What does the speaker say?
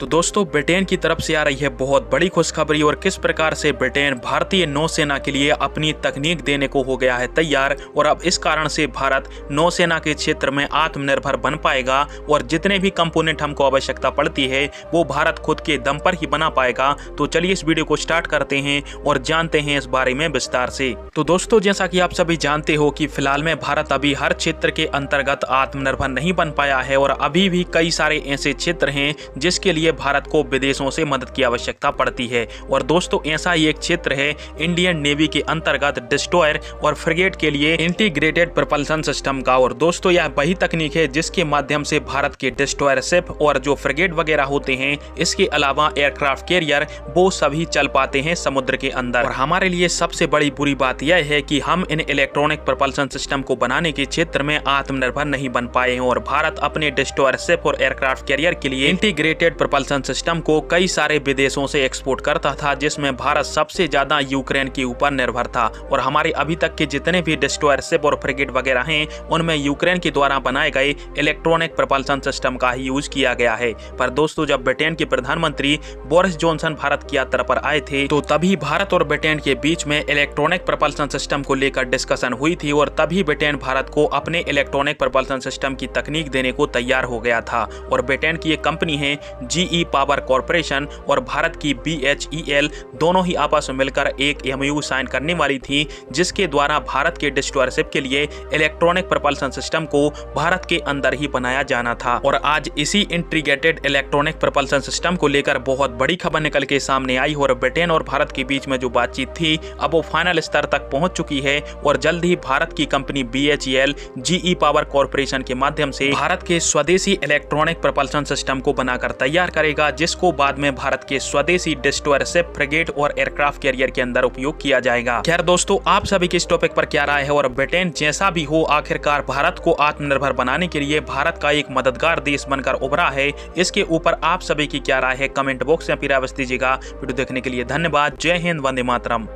तो दोस्तों ब्रिटेन की तरफ से आ रही है बहुत बड़ी खुशखबरी और किस प्रकार से ब्रिटेन भारतीय नौसेना के लिए अपनी तकनीक देने को हो गया है तैयार। और अब इस कारण से भारत नौसेना के क्षेत्र में आत्मनिर्भर बन पाएगा और जितने भी कंपोनेंट हमको आवश्यकता पड़ती है वो भारत खुद के दम पर ही बना पाएगा। तो चलिए इस वीडियो को स्टार्ट करते हैं और जानते हैं इस बारे में विस्तार से। तो दोस्तों जैसा कि आप सभी जानते हो कि फिलहाल में भारत अभी हर क्षेत्र के अंतर्गत आत्मनिर्भर नहीं बन पाया है और अभी भी कई सारे ऐसे क्षेत्र हैं जिसके लिए भारत को विदेशों से मदद की आवश्यकता पड़ती है। और दोस्तों ऐसा ही एक क्षेत्र है इंडियन नेवी के अंतर्गत डिस्ट्रॉयर और फ्रिगेट के लिए इंटीग्रेटेड प्रोपल्शन सिस्टम का। और दोस्तों यह वही तकनीक है जिसके माध्यम से भारत के डिस्ट्रॉयर शिप और जो फ्रिगेट वगैरह होते हैं, इसके अलावा एयरक्राफ्ट कैरियर, वो सभी चल पाते हैं समुद्र के अंदर। और हमारे लिए सबसे बड़ी बुरी बात यह है कि हम इन इलेक्ट्रॉनिक प्रोपल्शन सिस्टम को बनाने के क्षेत्र में आत्मनिर्भर नहीं बन पाए हैं और भारत अपने डिस्ट्रॉयर शिप और एयरक्राफ्ट कैरियर के लिए इंटीग्रेटेड प्रोपल्शन सिस्टम को कई सारे विदेशों से एक्सपोर्ट करता था, जिसमें भारत सबसे ज्यादा यूक्रेन के ऊपर निर्भर था। और हमारे अभी तक के जितने भी डिस्ट्रॉयर शिप और फ्रिगेट वगैरह हैं उनमें यूक्रेन के द्वारा बनाए गए इलेक्ट्रॉनिक प्रोपल्शन सिस्टम का ही यूज किया गया है। पर दोस्तों जब ब्रिटेन के प्रधानमंत्री बोरिस जॉनसन भारत की यात्रा पर आए थे तो तभी भारत और ब्रिटेन के बीच में इलेक्ट्रॉनिक प्रोपल्शन सिस्टम को लेकर डिस्कशन हुई थी और तभी ब्रिटेन भारत को अपने इलेक्ट्रॉनिक प्रोपल्शन सिस्टम की तकनीक देने को तैयार हो गया था। और ब्रिटेन की एक कंपनी है GE पावर कॉर्पोरेशन और भारत की BHEL दोनों ही आपस में मिलकर एक MOU साइन करने वाली थी, जिसके द्वारा भारत के डिस्ट्रॉयर शिप के लिए इलेक्ट्रॉनिक प्रोपल्शन सिस्टम को भारत के अंदर ही बनाया जाना था। और आज इसी इंटीग्रेटेड इलेक्ट्रॉनिक प्रोपल्शन सिस्टम को लेकर बहुत बड़ी खबर निकल के सामने आई और ब्रिटेन और भारत के बीच में जो बातचीत थी अब वो फाइनल स्तर तक पहुंच चुकी है। और जल्द ही भारत की company BHEL GE power corporation के माध्यम से भारत के स्वदेशी इलेक्ट्रॉनिक प्रोपल्शन सिस्टम को बनाकर तैयार करेगा, जिसको बाद में भारत के स्वदेशी डिस्ट्रॉयर शिप, फ्रिगेट और एयरक्राफ्ट कैरियर के अंदर उपयोग किया जाएगा। खैर दोस्तों आप सभी के इस टॉपिक पर क्या राय है और ब्रिटेन जैसा भी हो आखिरकार भारत को आत्मनिर्भर बनाने के लिए भारत का एक मददगार देश बनकर उभरा है, इसके ऊपर आप सभी की क्या राय है कमेंट बॉक्स में अपनी राय दीजिएगा। वीडियो देखने के लिए धन्यवाद। जय हिंद, वंदे मातरम।